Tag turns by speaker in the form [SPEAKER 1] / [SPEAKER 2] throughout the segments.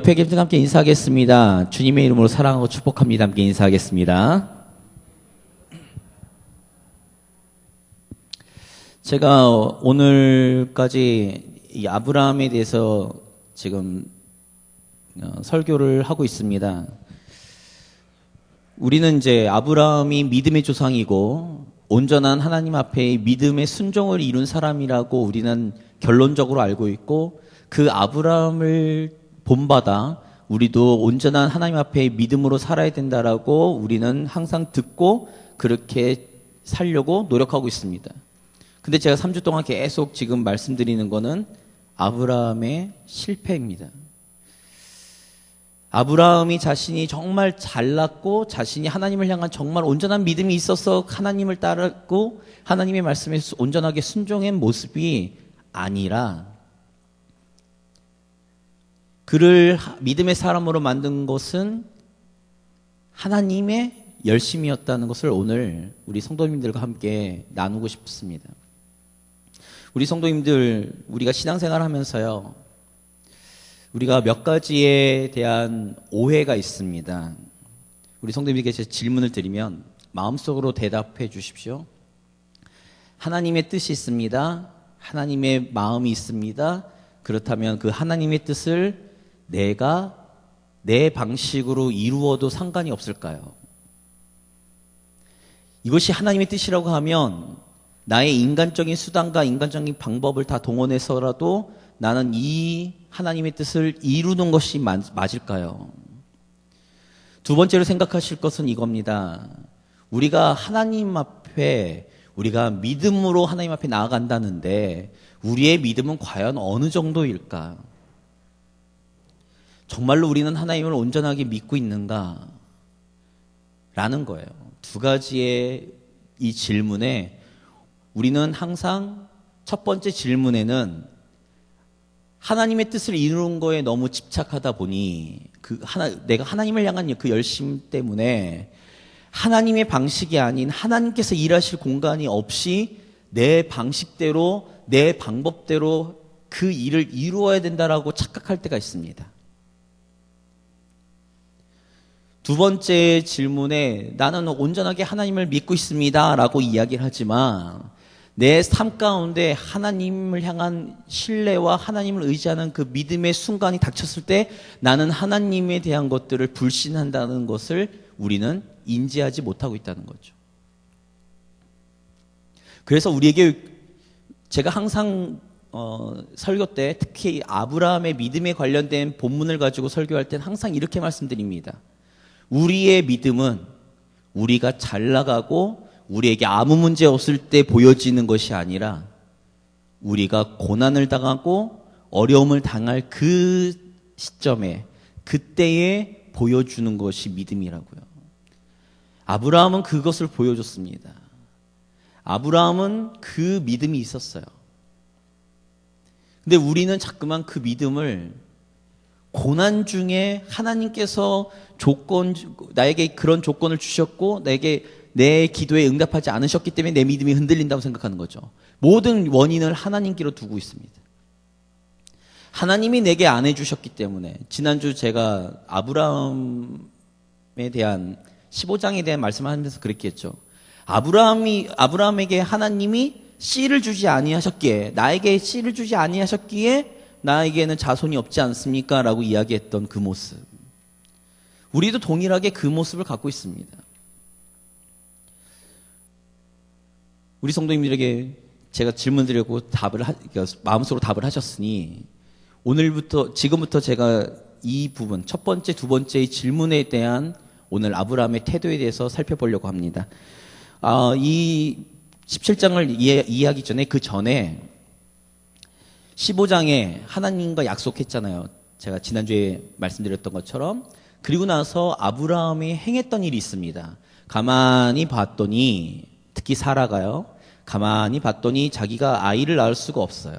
[SPEAKER 1] 옆에 계신 분들 함께 인사하겠습니다. 주님의 이름으로 사랑하고 축복합니다. 함께 인사하겠습니다. 제가 오늘까지 이 아브라함에 대해서 지금 설교를 하고 있습니다. 우리는 이제 아브라함이 믿음의 조상이고 온전한 하나님 앞에 믿음의 순종을 이룬 사람이라고 우리는 결론적으로 알고 있고, 그 아브라함을 본받아 우리도 온전한 하나님 앞에 믿음으로 살아야 된다라고 우리는 항상 듣고 그렇게 살려고 노력하고 있습니다. 근데 제가 3주 동안 계속 지금 말씀드리는 거는 아브라함의 실패입니다. 아브라함이 자신이 정말 잘났고 자신이 하나님을 향한 정말 온전한 믿음이 있어서 하나님을 따르고 하나님의 말씀에 온전하게 순종한 모습이 아니라, 그를 믿음의 사람으로 만든 것은 하나님의 열심이었다는 것을 오늘 우리 성도님들과 함께 나누고 싶습니다. 우리 성도님들, 우리가 신앙생활 하면서요, 우리가 몇 가지에 대한 오해가 있습니다. 우리 성도님들께 질문을 드리면 마음속으로 대답해 주십시오. 하나님의 뜻이 있습니다. 하나님의 마음이 있습니다. 그렇다면 그 하나님의 뜻을 내가 내 방식으로 이루어도 상관이 없을까요? 이것이 하나님의 뜻이라고 하면 나의 인간적인 수단과 인간적인 방법을 다 동원해서라도 나는 이 하나님의 뜻을 이루는 것이 맞을까요? 두 번째로 생각하실 것은 이겁니다. 우리가 하나님 앞에, 우리가 믿음으로 하나님 앞에 나아간다는데 우리의 믿음은 과연 어느 정도일까? 정말로 우리는 하나님을 온전하게 믿고 있는가? 라는 거예요. 두 가지의 이 질문에 우리는 항상 첫 번째 질문에는 하나님의 뜻을 이루는 거에 너무 집착하다 보니 내가 하나님을 향한 그 열심 때문에 하나님의 방식이 아닌 하나님께서 일하실 공간이 없이 내 방식대로 내 방법대로 그 일을 이루어야 된다라고 착각할 때가 있습니다. 두 번째 질문에 나는 온전하게 하나님을 믿고 있습니다 라고 이야기를 하지만 내 삶 가운데 하나님을 향한 신뢰와 하나님을 의지하는 그 믿음의 순간이 닥쳤을 때 나는 하나님에 대한 것들을 불신한다는 것을 우리는 인지하지 못하고 있다는 거죠. 그래서 우리에게 제가 항상 설교 때 특히 아브라함의 믿음에 관련된 본문을 가지고 설교할 때는 항상 이렇게 말씀드립니다. 우리의 믿음은 우리가 잘 나가고 우리에게 아무 문제 없을 때 보여지는 것이 아니라 우리가 고난을 당하고 어려움을 당할 그 시점에, 그때에 보여주는 것이 믿음이라고요. 아브라함은 그것을 보여줬습니다. 아브라함은 그 믿음이 있었어요. 근데 우리는 자꾸만 그 믿음을 고난 중에 하나님께서 나에게 그런 조건을 주셨고 내 기도에 응답하지 않으셨기 때문에 내 믿음이 흔들린다고 생각하는 거죠. 모든 원인을 하나님께로 두고 있습니다. 하나님이 내게 안 해주셨기 때문에, 지난주 제가 아브라함에 대한 15장에 대한 말씀을 하면서 그랬겠죠. 아브라함에게 하나님이 씨를 주지 아니하셨기에, 나에게 씨를 주지 아니하셨기에 나에게는 자손이 없지 않습니까? 라고 이야기했던 그 모습. 우리도 동일하게 그 모습을 갖고 있습니다. 우리 성도님들에게 제가 질문 드리고 마음속으로 답을 하셨으니 지금부터 제가 이 부분, 첫 번째, 두 번째의 질문에 대한 오늘 아브라함의 태도에 대해서 살펴보려고 합니다. 이 17장을 이해하기 전에 그 전에 15장에 하나님과 약속했잖아요. 제가 지난주에 말씀드렸던 것처럼. 그리고 나서 아브라함이 행했던 일이 있습니다. 가만히 봤더니, 특히 사라가요. 가만히 봤더니 자기가 아이를 낳을 수가 없어요.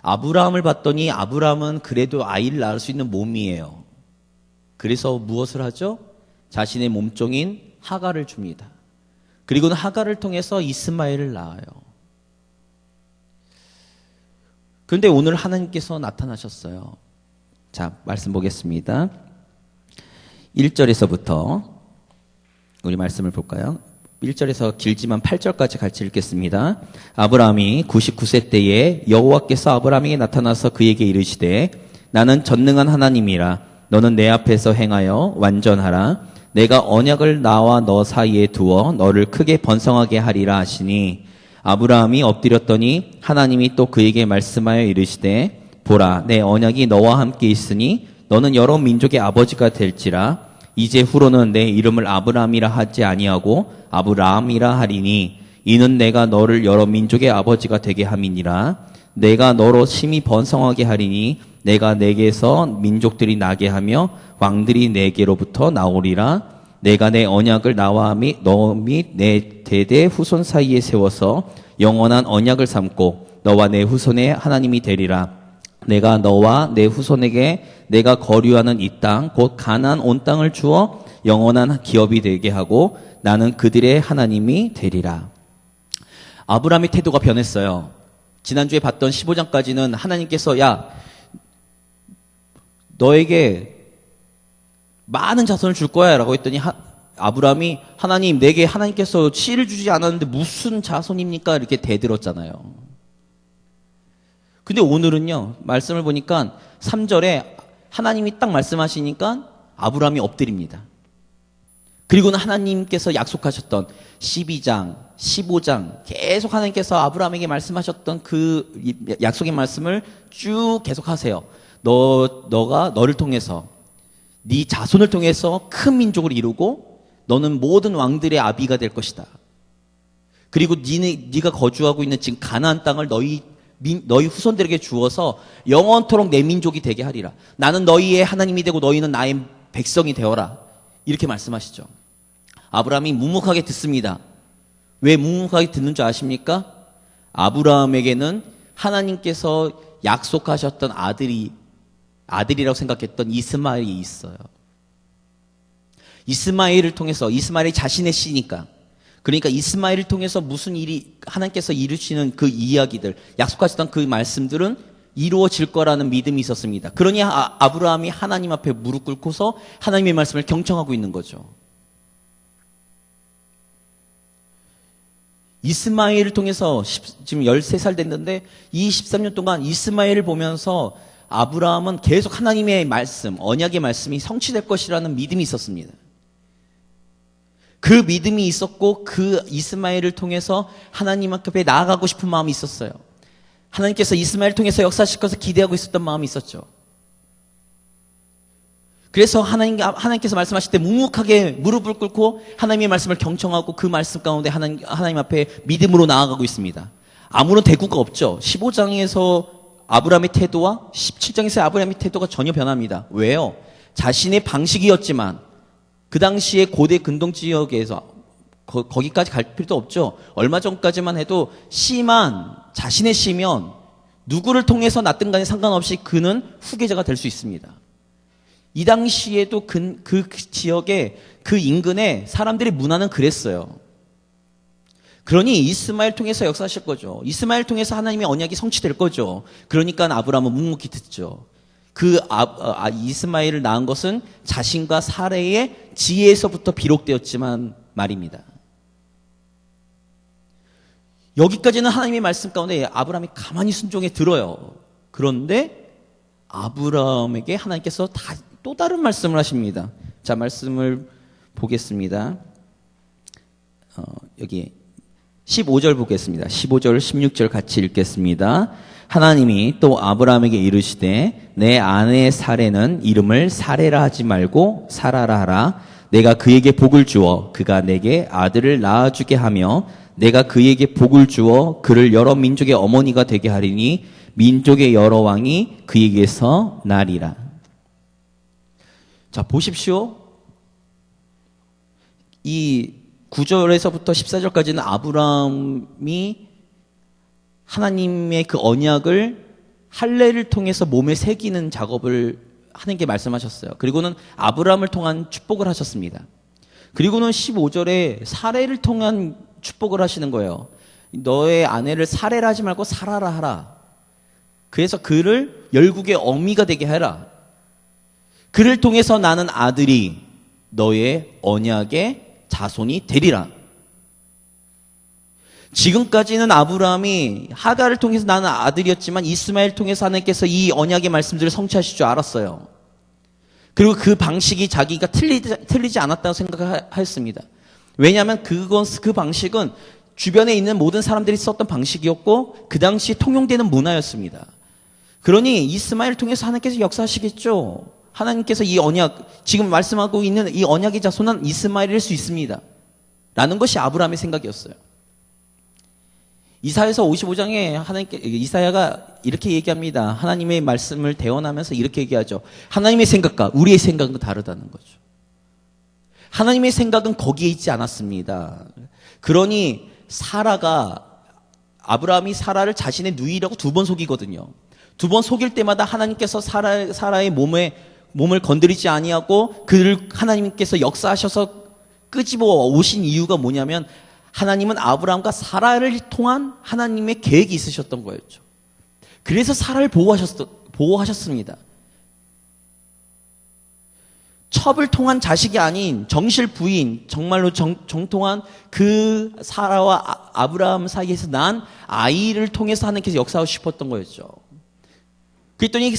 [SPEAKER 1] 아브라함을 봤더니 아브라함은 그래도 아이를 낳을 수 있는 몸이에요. 그래서 무엇을 하죠? 자신의 몸종인 하갈을 줍니다. 그리고는 하갈을 통해서 이스마엘을 낳아요. 그런데 오늘 하나님께서 나타나셨어요. 자, 말씀 보겠습니다. 1절에서부터 우리 말씀을 볼까요? 1절에서 길지만 8절까지 같이 읽겠습니다. 아브라함이 99세 때에 여호와께서 아브라함에게 나타나서 그에게 이르시되 나는 전능한 하나님이라 너는 내 앞에서 행하여 완전하라. 내가 언약을 나와 너 사이에 두어 너를 크게 번성하게 하리라 하시니 아브라함이 엎드렸더니 하나님이 또 그에게 말씀하여 이르시되 보라 내 언약이 너와 함께 있으니 너는 여러 민족의 아버지가 될지라. 이제 후로는 내 이름을 아브라함이라 하지 아니하고 아브라함이라 하리니 이는 내가 너를 여러 민족의 아버지가 되게 함이니라. 내가 너로 심히 번성하게 하리니 내가 내게서 민족들이 나게 하며 왕들이 내게로부터 나오리라. 내가 내 언약을 나와 너 및 내 대대 후손 사이에 세워서 영원한 언약을 삼고 너와 내 후손의 하나님이 되리라. 내가 너와 내 후손에게 내가 거류하는 이 땅 곧 가나안 온 땅을 주어 영원한 기업이 되게 하고 나는 그들의 하나님이 되리라. 아브라함의 태도가 변했어요. 지난주에 봤던 15장까지는 하나님께서 야 너에게 많은 자손을 줄 거야 라고 했더니 아브라함이 하나님 내게 하나님께서 씨를 주지 않았는데 무슨 자손입니까? 이렇게 대들었잖아요. 근데 오늘은요 말씀을 보니까 3절에 하나님이 딱 말씀하시니까 아브라함이 엎드립니다. 그리고는 하나님께서 약속하셨던 12장, 15장 계속 하나님께서 아브라함에게 말씀하셨던 그 약속의 말씀을 쭉 계속하세요. 너가 너를 통해서 네 자손을 통해서 큰 민족을 이루고 너는 모든 왕들의 아비가 될 것이다. 그리고 네가 거주하고 있는 지금 가나안 땅을 너희 후손들에게 주어서 영원토록 내 민족이 되게 하리라. 나는 너희의 하나님이 되고 너희는 나의 백성이 되어라. 이렇게 말씀하시죠. 아브라함이 묵묵하게 듣습니다. 왜 묵묵하게 듣는 줄 아십니까? 아브라함에게는 하나님께서 약속하셨던 아들이라고 생각했던 이스마엘이 있어요. 이스마엘을 통해서 이스마엘이 자신의 씨니까 그러니까 이스마엘을 통해서 무슨 일이 하나님께서 이루시는 그 이야기들 약속하셨던 그 말씀들은 이루어질 거라는 믿음이 있었습니다. 그러니 아브라함이 하나님 앞에 무릎 꿇고서 하나님의 말씀을 경청하고 있는 거죠. 이스마엘을 통해서 지금 13살 됐는데 이 13년 동안 이스마엘을 보면서 아브라함은 계속 하나님의 말씀, 언약의 말씀이 성취될 것이라는 믿음이 있었습니다. 그 믿음이 있었고 그 이스마엘을 통해서 하나님 앞에 나아가고 싶은 마음이 있었어요. 하나님께서 이스마엘을 통해서 역사하실 것을 기대하고 있었던 마음이 있었죠. 그래서 하나님께서 말씀하실 때 묵묵하게 무릎을 꿇고 하나님의 말씀을 경청하고 그 말씀 가운데 하나님 앞에 믿음으로 나아가고 있습니다. 아무런 대꾸가 없죠. 15장에서 아브라함의 태도와 17장에서 아브라함의 태도가 전혀 변합니다. 왜요? 자신의 방식이었지만 그 당시에 고대 근동 지역에서 거기까지 갈 필요도 없죠. 얼마 전까지만 해도 자신의 씨면 누구를 통해서 낳든 간에 상관없이 그는 후계자가 될 수 있습니다. 이 당시에도 그 지역의 그 인근에 사람들의 문화는 그랬어요. 그러니 이스마엘 통해서 역사하실 거죠. 이스마엘 통해서 하나님의 언약이 성취될 거죠. 그러니까 아브라함은 묵묵히 듣죠. 이스마엘을 낳은 것은 자신과 사레의 지혜에서부터 비록되었지만 말입니다. 여기까지는 하나님의 말씀 가운데 아브라함이 가만히 순종해 들어요. 그런데 아브라함에게 하나님께서 또 다른 말씀을 하십니다. 자, 말씀을 보겠습니다. 여기 15절 보겠습니다. 15절, 16절 같이 읽겠습니다. 하나님이 또 아브라함에게 이르시되 내 아내 사레는 이름을 사레라 하지 말고 사라라 하라. 내가 그에게 복을 주어 그가 내게 아들을 낳아주게 하며 내가 그에게 복을 주어 그를 여러 민족의 어머니가 되게 하리니 민족의 여러 왕이 그에게서 나리라. 자, 보십시오. 이 9절에서부터 14절까지는 아브라함이 하나님의 그 언약을 할례를 통해서 몸에 새기는 작업을 하나님께 말씀하셨어요. 그리고는 아브라함을 통한 축복을 하셨습니다. 그리고는 15절에 사레를 통한 축복을 하시는 거예요. 너의 아내를 사레라 하지 말고 사라라 하라. 그래서 그를 열국의 어미가 되게 해라. 그를 통해서 나는 아들이 너의 언약의 자손이 되리라. 지금까지는 아브라함이 하갈을 통해서 나는 아들이었지만 이스마엘 통해서 하나님께서 이 언약의 말씀들을 성취하실 줄 알았어요. 그리고 그 방식이 자기가 틀리지 않았다고 생각했습니다. 왜냐하면 그 방식은 주변에 있는 모든 사람들이 썼던 방식이었고 그 당시 통용되는 문화였습니다. 그러니 이스마엘을 통해서 하나님께서 역사하시겠죠. 하나님께서 이 언약, 지금 말씀하고 있는 이 언약의 자손은 이스마엘일 수 있습니다. 라는 것이 아브라함의 생각이었어요. 이사야서 55장에 이사야가 이렇게 얘기합니다. 하나님의 말씀을 대언하면서 이렇게 얘기하죠. 하나님의 생각과 우리의 생각은 다르다는 거죠. 하나님의 생각은 거기에 있지 않았습니다. 그러니 아브라함이 사라를 자신의 누이라고 2번 속이거든요. 2번 속일 때마다 하나님께서 사라의 몸을 건드리지 아니하고 그를 하나님께서 역사하셔서 끄집어 오신 이유가 뭐냐면 하나님은 아브라함과 사라를 통한 하나님의 계획이 있으셨던 거였죠. 그래서 사라를 보호하셨습니다. 첩을 통한 자식이 아닌 정실 부인, 정말로 정통한 그 사라와 아브라함 사이에서 난 아이를 통해서 하나님께서 역사하고 싶었던 거였죠. 그랬더니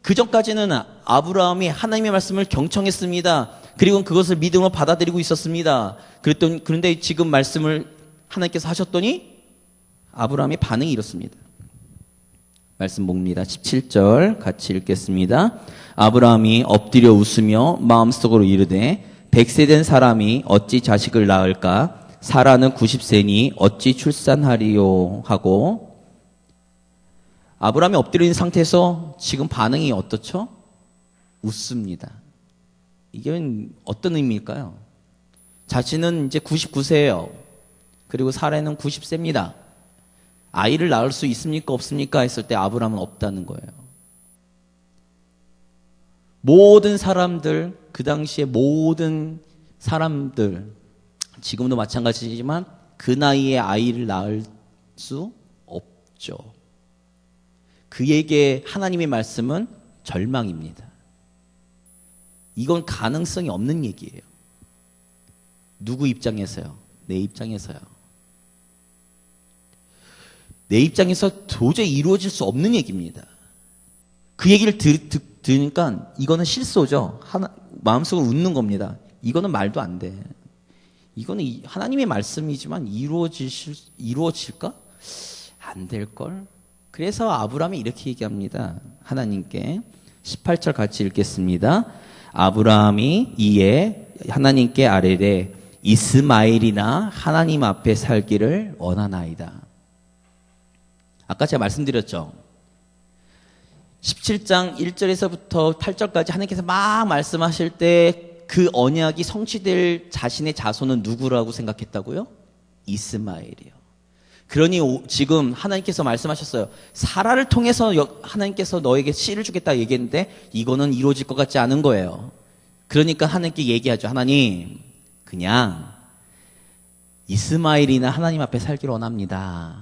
[SPEAKER 1] 그 전까지는 아브라함이 하나님의 말씀을 경청했습니다. 그리고 그것을 믿음으로 받아들이고 있었습니다. 그런데 지금 말씀을 하나님께서 하셨더니 아브라함의 반응이 이렇습니다. 말씀 봅니다. 17절 같이 읽겠습니다. 아브라함이 엎드려 웃으며 마음속으로 이르되 100세 된 사람이 어찌 자식을 낳을까? 사라는 90세니 어찌 출산하리요? 하고 아브라함이 엎드려 있는 상태에서 지금 반응이 어떻죠? 웃습니다. 이게 어떤 의미일까요? 자신은 이제 99세예요. 그리고 사라는 90세입니다. 아이를 낳을 수 있습니까? 없습니까? 했을 때 아브라함은 없다는 거예요. 모든 사람들, 그 당시에 모든 사람들, 지금도 마찬가지지만 그 나이에 아이를 낳을 수 없죠. 그에게 하나님의 말씀은 절망입니다. 이건 가능성이 없는 얘기예요. 누구 입장에서요? 내 입장에서요. 내 입장에서 도저히 이루어질 수 없는 얘기입니다. 그 얘기를 들으니까 이거는 실소죠. 마음속으로 웃는 겁니다. 이거는 말도 안 돼. 이거는 하나님의 말씀이지만 이루어질까? 안 될걸? 그래서 아브라함이 이렇게 얘기합니다. 하나님께 18절 같이 읽겠습니다. 아브라함이 이에 하나님께 아뢰되 이스마엘이나 하나님 앞에 살기를 원하나이다. 아까 제가 말씀드렸죠. 17장 1절에서부터 8절까지 하나님께서 막 말씀하실 때 그 언약이 성취될 자신의 자손은 누구라고 생각했다고요? 이스마엘이요. 그러니 지금 하나님께서 말씀하셨어요. 사라를 통해서 하나님께서 너에게 씨를 주겠다 얘기했는데 이거는 이루어질 것 같지 않은 거예요. 그러니까 하나님께 얘기하죠. 하나님, 그냥 이스마엘이나 하나님 앞에 살기를 원합니다.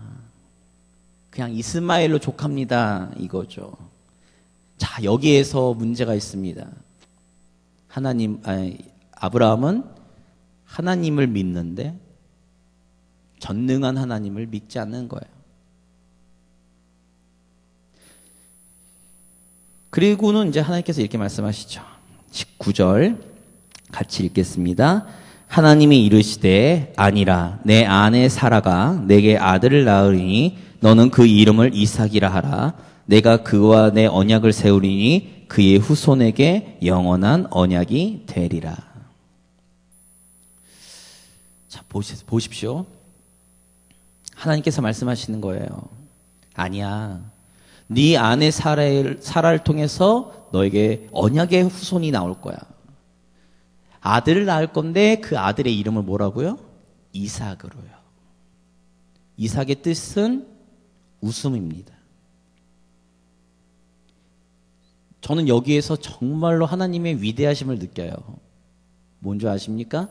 [SPEAKER 1] 그냥 이스마엘로 족합니다. 이거죠. 자, 여기에서 문제가 있습니다. 아브라함은 하나님을 믿는데 전능한 하나님을 믿지 않는 거예요. 그리고는 이제 하나님께서 이렇게 말씀하시죠. 19절 같이 읽겠습니다. 하나님이 이르시되 아니라 내 아내 사라가 내게 아들을 낳으리니 너는 그 이름을 이삭이라 하라. 내가 그와 내 언약을 세우리니 그의 후손에게 영원한 언약이 되리라. 자, 보십시오. 하나님께서 말씀하시는 거예요. 아니야. 네 아내 사라를 통해서 너에게 언약의 후손이 나올 거야. 아들을 낳을 건데 그 아들의 이름을 뭐라고요? 이삭으로요. 이삭의 뜻은 웃음입니다. 저는 여기에서 정말로 하나님의 위대하심을 느껴요. 뭔지 아십니까?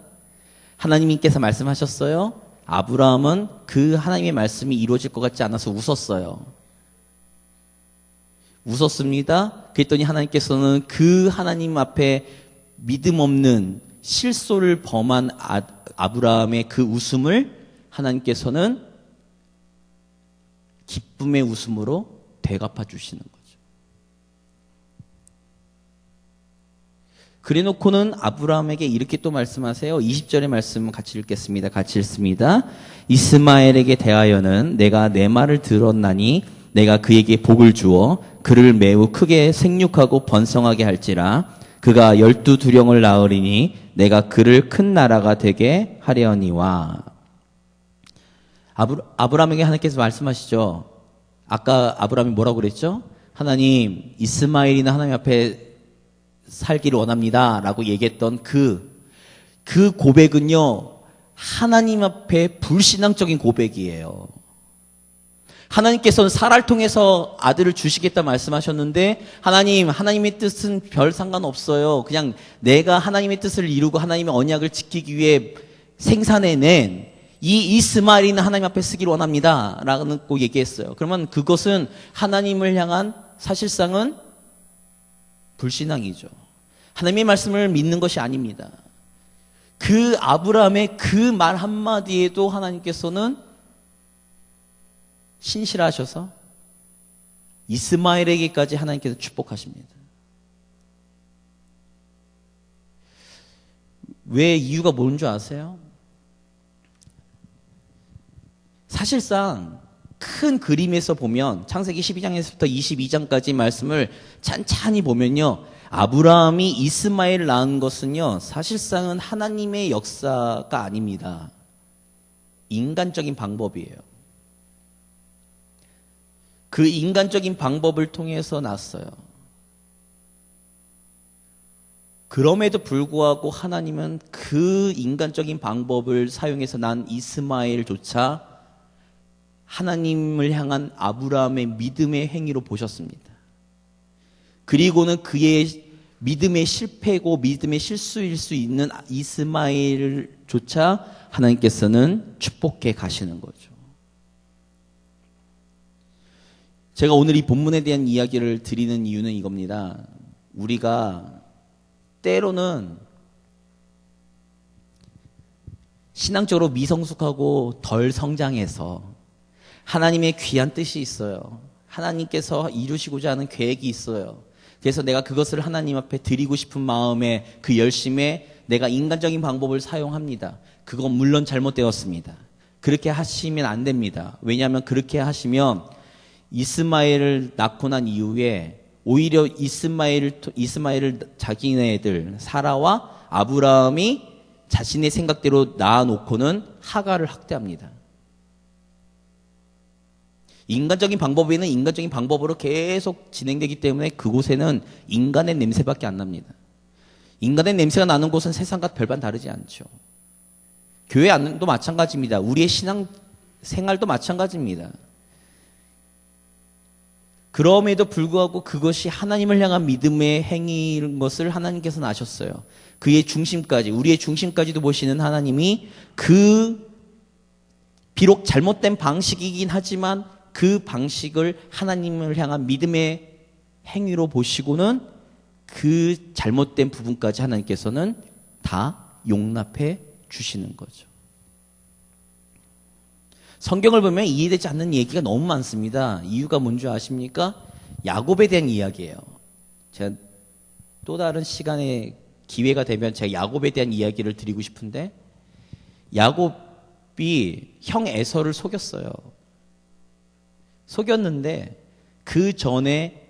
[SPEAKER 1] 하나님께서 말씀하셨어요. 아브라함은 그 하나님의 말씀이 이루어질 것 같지 않아서 웃었어요. 웃었습니다. 그랬더니 하나님께서는 그 하나님 앞에 믿음 없는 실소를 범한 아브라함의 그 웃음을 하나님께서는 기쁨의 웃음으로 되갚아 주시는 거죠. 그래 놓고는 아브라함에게 이렇게 또 말씀하세요. 20절의 말씀 같이 읽겠습니다. 같이 읽습니다. 이스마엘에게 대하여는 내가 내 말을 들었나니 내가 그에게 복을 주어 그를 매우 크게 생육하고 번성하게 할지라. 그가 12두령을 낳으리니 내가 그를 큰 나라가 되게 하려니와. 아브라함에게 하나님께서 말씀하시죠. 아까 아브라함이 뭐라고 그랬죠? 하나님, 이스마엘이나 하나님 앞에 살기를 원합니다 라고 얘기했던 그 고백은요, 하나님 앞에 불신앙적인 고백이에요. 하나님께서는 사라를 통해서 아들을 주시겠다 말씀하셨는데, 하나님의 뜻은 별 상관없어요. 그냥 내가 하나님의 뜻을 이루고 하나님의 언약을 지키기 위해 생산해낸 이 이스마엘이는 하나님 앞에 쓰기를 원합니다 라고 얘기했어요. 그러면 그것은 하나님을 향한 사실상은 불신앙이죠. 하나님의 말씀을 믿는 것이 아닙니다. 그 아브라함의 그 말 한마디에도 하나님께서는 신실하셔서 이스마엘에게까지 하나님께서 축복하십니다. 왜 이유가 뭔 줄 아세요? 사실상 큰 그림에서 보면 창세기 12장에서부터 22장까지 말씀을 찬찬히 보면요, 아브라함이 이스마엘을 낳은 것은요, 사실상은 하나님의 역사가 아닙니다. 인간적인 방법이에요. 그 인간적인 방법을 통해서 낳았어요. 그럼에도 불구하고 하나님은 그 인간적인 방법을 사용해서 난 이스마엘조차 하나님을 향한 아브라함의 믿음의 행위로 보셨습니다. 그리고는 그의 믿음의 실패고 믿음의 실수일 수 있는 이스마엘조차 하나님께서는 축복해 가시는 거죠. 제가 오늘 이 본문에 대한 이야기를 드리는 이유는 이겁니다. 우리가 때로는 신앙적으로 미성숙하고 덜 성장해서 하나님의 귀한 뜻이 있어요. 하나님께서 이루시고자 하는 계획이 있어요. 그래서 내가 그것을 하나님 앞에 드리고 싶은 마음에 그 열심에 내가 인간적인 방법을 사용합니다. 그건 물론 잘못되었습니다. 그렇게 하시면 안 됩니다. 왜냐하면 그렇게 하시면 이스마엘을 낳고 난 이후에 오히려 이스마엘을 자기네들 사라와 아브라함이 자신의 생각대로 낳아놓고는 하갈을 학대합니다. 인간적인 방법에는 인간적인 방법으로 계속 진행되기 때문에 그곳에는 인간의 냄새밖에 안 납니다. 인간의 냄새가 나는 곳은 세상과 별반 다르지 않죠. 교회 안도 마찬가지입니다. 우리의 신앙 생활도 마찬가지입니다. 그럼에도 불구하고 그것이 하나님을 향한 믿음의 행위인 것을 하나님께서는 아셨어요. 그의 중심까지, 우리의 중심까지도 보시는 하나님이 비록 잘못된 방식이긴 하지만 그 방식을 하나님을 향한 믿음의 행위로 보시고는 그 잘못된 부분까지 하나님께서는 다 용납해 주시는 거죠. 성경을 보면 이해되지 않는 얘기가 너무 많습니다. 이유가 뭔지 아십니까? 야곱에 대한 이야기예요. 제가 또 다른 시간에 기회가 되면 제가 야곱에 대한 이야기를 드리고 싶은데, 야곱이 형 에서를 속였어요. 속였는데 그 전에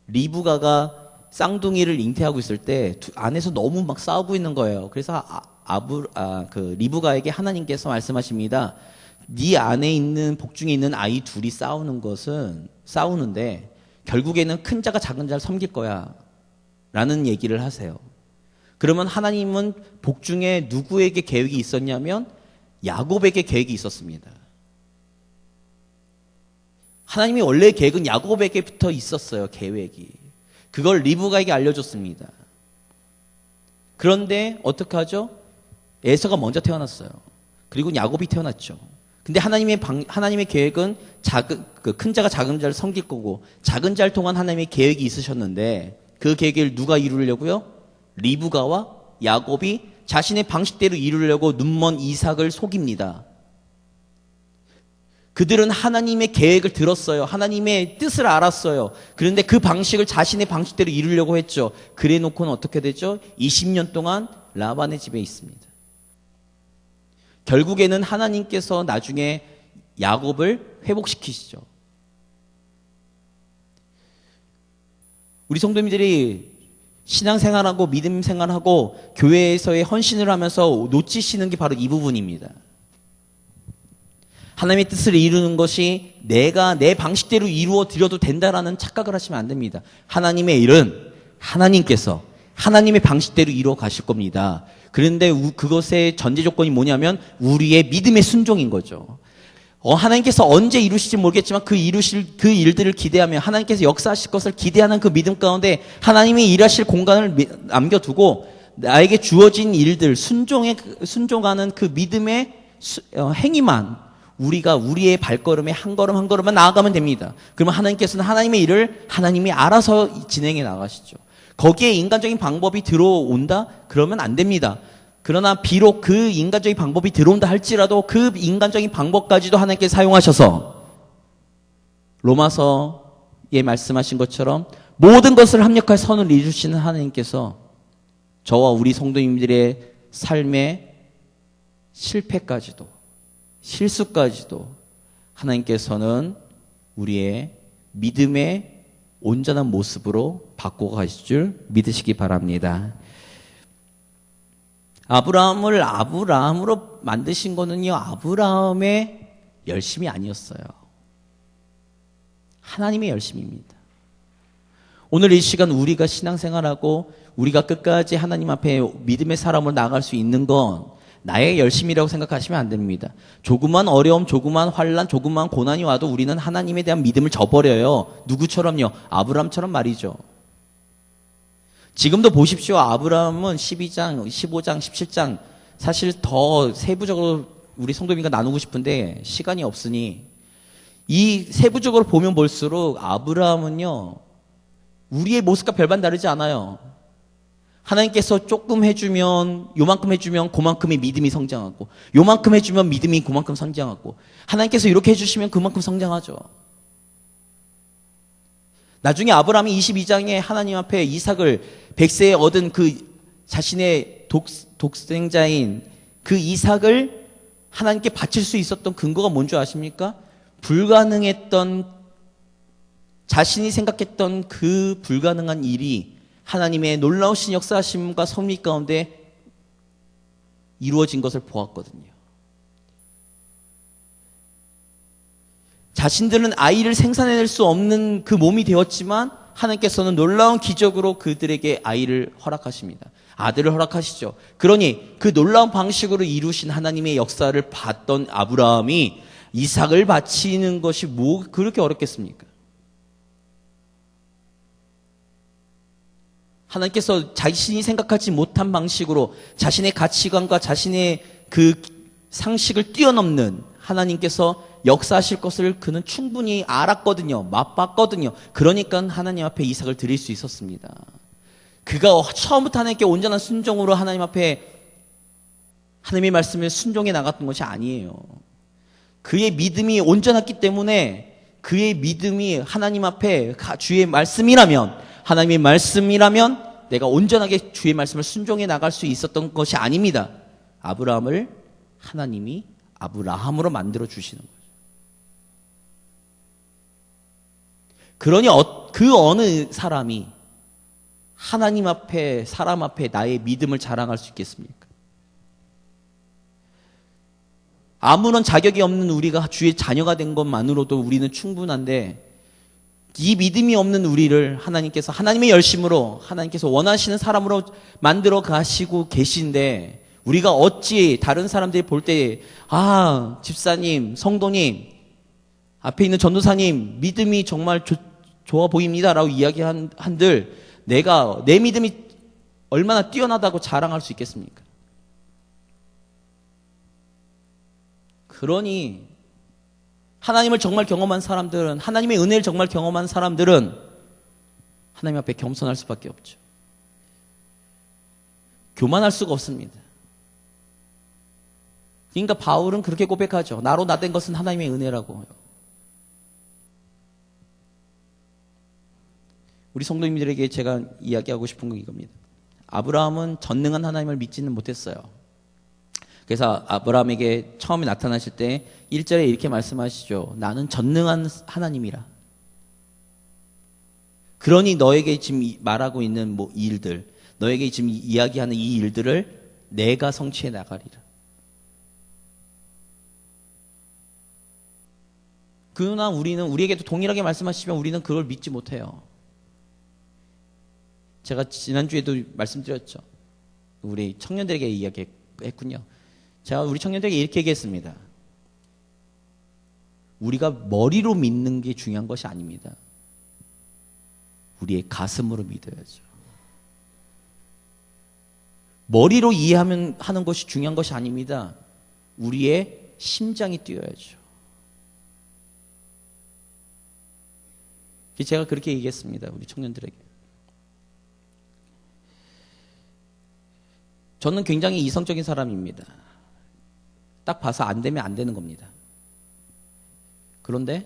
[SPEAKER 1] 리브가가 쌍둥이를 잉태하고 있을 때 안에서 너무 막 싸우고 있는 거예요. 그래서 리브가에게 하나님께서 말씀하십니다. 네 안에 있는 복중에 있는 아이 둘이 싸우는데 결국에는 큰 자가 작은 자를 섬길 거야 라는 얘기를 하세요. 그러면 하나님은 복중에 누구에게 계획이 있었냐면 야곱에게 계획이 있었습니다. 하나님이 원래 계획은 야곱에게부터 있었어요. 계획이. 그걸 리브가에게 알려줬습니다. 그런데 어떻게 하죠? 에서가 먼저 태어났어요. 그리고 야곱이 태어났죠. 근데 하나님의 계획은 큰 자가 작은 자를 섬길 거고, 작은 자를 통한 하나님의 계획이 있으셨는데, 그 계획을 누가 이루려고요? 리브가와 야곱이 자신의 방식대로 이루려고 눈먼 이삭을 속입니다. 그들은 하나님의 계획을 들었어요. 하나님의 뜻을 알았어요. 그런데 그 방식을 자신의 방식대로 이루려고 했죠. 그래 놓고는 어떻게 되죠? 20년 동안 라반의 집에 있습니다. 결국에는 하나님께서 나중에 야곱을 회복시키시죠. 우리 성도님들이 신앙생활하고 믿음 생활하고 교회에서의 헌신을 하면서 놓치시는 게 바로 이 부분입니다. 하나님의 뜻을 이루는 것이 내가 내 방식대로 이루어 드려도 된다라는 착각을 하시면 안 됩니다. 하나님의 일은 하나님께서 하나님의 방식대로 이루어 가실 겁니다. 그런데 그것의 전제 조건이 뭐냐면 우리의 믿음의 순종인 거죠. 하나님께서 언제 이루실지 모르겠지만 그 일들을 기대하며 하나님께서 역사하실 것을 기대하는 그 믿음 가운데 하나님이 일하실 공간을 남겨두고 나에게 주어진 일들, 순종하는 그 믿음의 행위만 우리가 우리의 발걸음에 한 걸음 한 걸음만 나아가면 됩니다. 그러면 하나님께서는 하나님의 일을 하나님이 알아서 진행해 나가시죠. 거기에 인간적인 방법이 들어온다? 그러면 안 됩니다. 그러나 비록 그 인간적인 방법이 들어온다 할지라도 그 인간적인 방법까지도 하나님께서 사용하셔서 로마서에 말씀하신 것처럼 모든 것을 합력할 선을 이루시는 하나님께서 저와 우리 성도님들의 삶의 실패까지도 실수까지도 하나님께서는 우리의 믿음의 온전한 모습으로 바꿔가실 줄 믿으시기 바랍니다. 아브라함을 아브라함으로 만드신 거는요, 아브라함의 열심이 아니었어요. 하나님의 열심입니다. 오늘 이 시간 우리가 신앙생활하고 우리가 끝까지 하나님 앞에 믿음의 사람으로 나아갈 수 있는 건 나의 열심이라고 생각하시면 안 됩니다. 조그만 어려움, 조그만 환난, 조그만 고난이 와도 우리는 하나님에 대한 믿음을 저버려요. 누구처럼요? 아브라함처럼 말이죠. 지금도 보십시오. 아브라함은 12장, 15장, 17장 사실 더 세부적으로 우리 성도님과 나누고 싶은데 시간이 없으니 이 세부적으로 보면 볼수록 아브라함은요, 우리의 모습과 별반 다르지 않아요. 하나님께서 조금 해주면, 요만큼 해주면 그만큼의 믿음이 성장하고, 요만큼 해주면 믿음이 그만큼 성장하고, 하나님께서 이렇게 해주시면 그만큼 성장하죠. 나중에 아브라함이 22장에 하나님 앞에 이삭을 100세에 얻은 그 자신의 독생자인 그 이삭을 하나님께 바칠 수 있었던 근거가 뭔지 아십니까? 불가능했던, 자신이 생각했던 그 불가능한 일이 하나님의 놀라우신 역사하심과 섭리 가운데 이루어진 것을 보았거든요. 자신들은 아이를 생산해낼 수 없는 그 몸이 되었지만 하나님께서는 놀라운 기적으로 그들에게 아이를 허락하십니다. 아들을 허락하시죠. 그러니 그 놀라운 방식으로 이루신 하나님의 역사를 봤던 아브라함이 이삭을 바치는 것이 뭐 그렇게 어렵겠습니까? 하나님께서 자신이 생각하지 못한 방식으로 자신의 가치관과 자신의 그 상식을 뛰어넘는 하나님께서 역사하실 것을 그는 충분히 알았거든요. 맛봤거든요. 그러니까 하나님 앞에 이삭을 드릴 수 있었습니다. 그가 처음부터 하나님께 온전한 순종으로 하나님 앞에 하나님의 말씀에 순종해 나갔던 것이 아니에요. 그의 믿음이 온전했기 때문에 그의 믿음이 하나님 앞에 주의 말씀이라면, 하나님의 말씀이라면 내가 온전하게 주의 말씀을 순종해 나갈 수 있었던 것이 아닙니다. 아브라함을 하나님이 아브라함으로 만들어 주시는 거예요. 그러니 그 어느 사람이 하나님 앞에, 사람 앞에 나의 믿음을 자랑할 수 있겠습니까? 아무런 자격이 없는 우리가 주의 자녀가 된 것만으로도 우리는 충분한데, 이 믿음이 없는 우리를 하나님께서 하나님의 열심으로, 하나님께서 원하시는 사람으로 만들어 가시고 계신데, 우리가 어찌 다른 사람들이 볼 때, 집사님, 성도님, 앞에 있는 전도사님, 믿음이 정말 좋아 보입니다 라고 이야기한들 내가 내 믿음이 얼마나 뛰어나다고 자랑할 수 있겠습니까? 그러니 하나님을 정말 경험한 사람들은, 하나님의 은혜를 정말 경험한 사람들은 하나님 앞에 겸손할 수밖에 없죠. 교만할 수가 없습니다. 그러니까 바울은 그렇게 고백하죠. 나로 나된 것은 하나님의 은혜라고. 우리 성도님들에게 제가 이야기하고 싶은 건 이겁니다. 아브라함은 전능한 하나님을 믿지는 못했어요. 그래서 아브라함에게 처음에 나타나실 때 1절에 이렇게 말씀하시죠. 나는 전능한 하나님이라. 그러니 너에게 지금 말하고 있는 이 일들, 너에게 지금 이야기하는 이 일들을 내가 성취해 나가리라. 그러나 우리에게도 동일하게 말씀하시면 우리는 그걸 믿지 못해요. 제가 지난주에도 말씀드렸죠. 우리 청년들에게 이야기했군요. 제가 우리 청년들에게 이렇게 얘기했습니다. 우리가 머리로 믿는 게 중요한 것이 아닙니다. 우리의 가슴으로 믿어야죠. 머리로 이해하는 것이 중요한 것이 아닙니다. 우리의 심장이 뛰어야죠. 제가 그렇게 얘기했습니다. 우리 청년들에게. 저는 굉장히 이성적인 사람입니다. 딱 봐서 안 되면 안 되는 겁니다. 그런데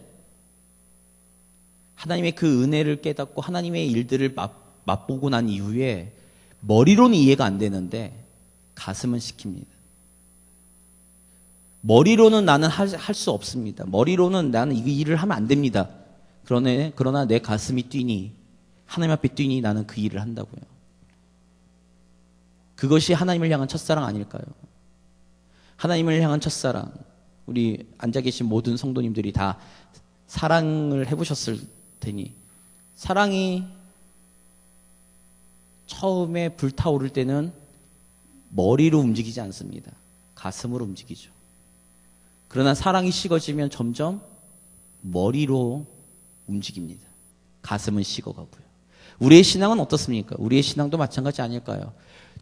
[SPEAKER 1] 하나님의 그 은혜를 깨닫고 하나님의 일들을 맛보고 난 이후에 머리로는 이해가 안 되는데 가슴은 시킵니다. 머리로는 나는 할 수 없습니다. 머리로는 나는 이 일을 하면 안 됩니다. 그러나 내 가슴이 뛰니, 하나님 앞에 뛰니 나는 그 일을 한다고요. 그것이 하나님을 향한 첫사랑 아닐까요? 하나님을 향한 첫사랑. 우리 앉아 계신 모든 성도님들이 다 사랑을 해보셨을 테니, 사랑이 처음에 불타오를 때는 머리로 움직이지 않습니다. 가슴으로 움직이죠. 그러나 사랑이 식어지면 점점 머리로 움직입니다. 가슴은 식어가고요. 우리의 신앙은 어떻습니까? 우리의 신앙도 마찬가지 아닐까요?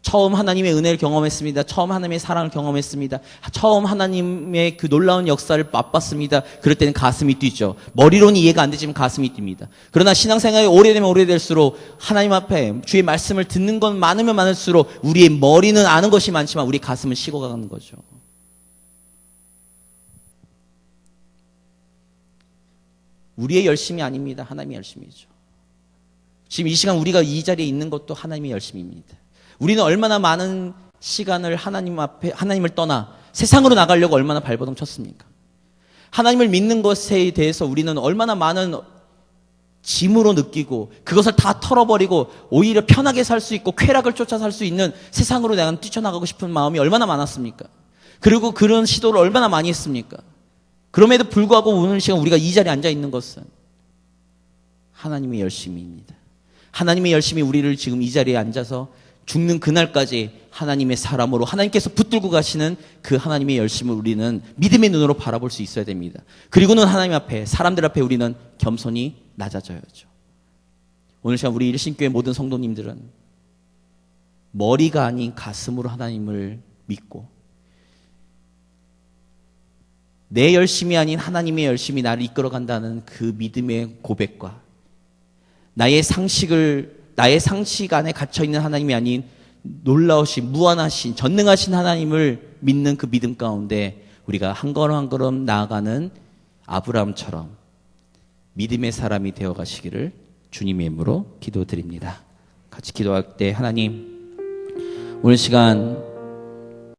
[SPEAKER 1] 처음 하나님의 은혜를 경험했습니다. 처음 하나님의 사랑을 경험했습니다. 처음 하나님의 그 놀라운 역사를 맛봤습니다. 그럴 때는 가슴이 뛰죠. 머리로는 이해가 안 되지만 가슴이 뜁니다. 그러나 신앙생활이 오래되면 오래될수록 하나님 앞에 주의 말씀을 듣는 건 많으면 많을수록 우리의 머리는 아는 것이 많지만 우리 가슴은 식어가는 거죠. 우리의 열심이 아닙니다. 하나님의 열심이죠. 지금 이 시간 우리가 이 자리에 있는 것도 하나님의 열심입니다. 우리는 얼마나 많은 시간을 하나님을 떠나 세상으로 나가려고 얼마나 발버둥 쳤습니까? 하나님을 믿는 것에 대해서 우리는 얼마나 많은 짐으로 느끼고 그것을 다 털어버리고 오히려 편하게 살 수 있고 쾌락을 쫓아 살 수 있는 세상으로 내가 뛰쳐나가고 싶은 마음이 얼마나 많았습니까? 그리고 그런 시도를 얼마나 많이 했습니까? 그럼에도 불구하고 오늘 시간 우리가 이 자리에 앉아 있는 것은 하나님의 열심입니다. 하나님의 열심이 우리를 지금 이 자리에 앉아서 죽는 그날까지 하나님의 사람으로 하나님께서 붙들고 가시는 그 하나님의 열심을 우리는 믿음의 눈으로 바라볼 수 있어야 됩니다. 그리고는 하나님 앞에, 사람들 앞에 우리는 겸손히 낮아져야죠. 오늘 시간 우리 일신교회 모든 성도님들은 머리가 아닌 가슴으로 하나님을 믿고 내 열심이 아닌 하나님의 열심이 나를 이끌어간다는 그 믿음의 고백과 나의 상식 안에 갇혀있는 하나님이 아닌 놀라우신, 무한하신, 전능하신 하나님을 믿는 그 믿음 가운데 우리가 한 걸음 한 걸음 나아가는 아브라함처럼 믿음의 사람이 되어 가시기를 주님의 이름으로 기도드립니다. 같이 기도할 때 하나님, 오늘 시간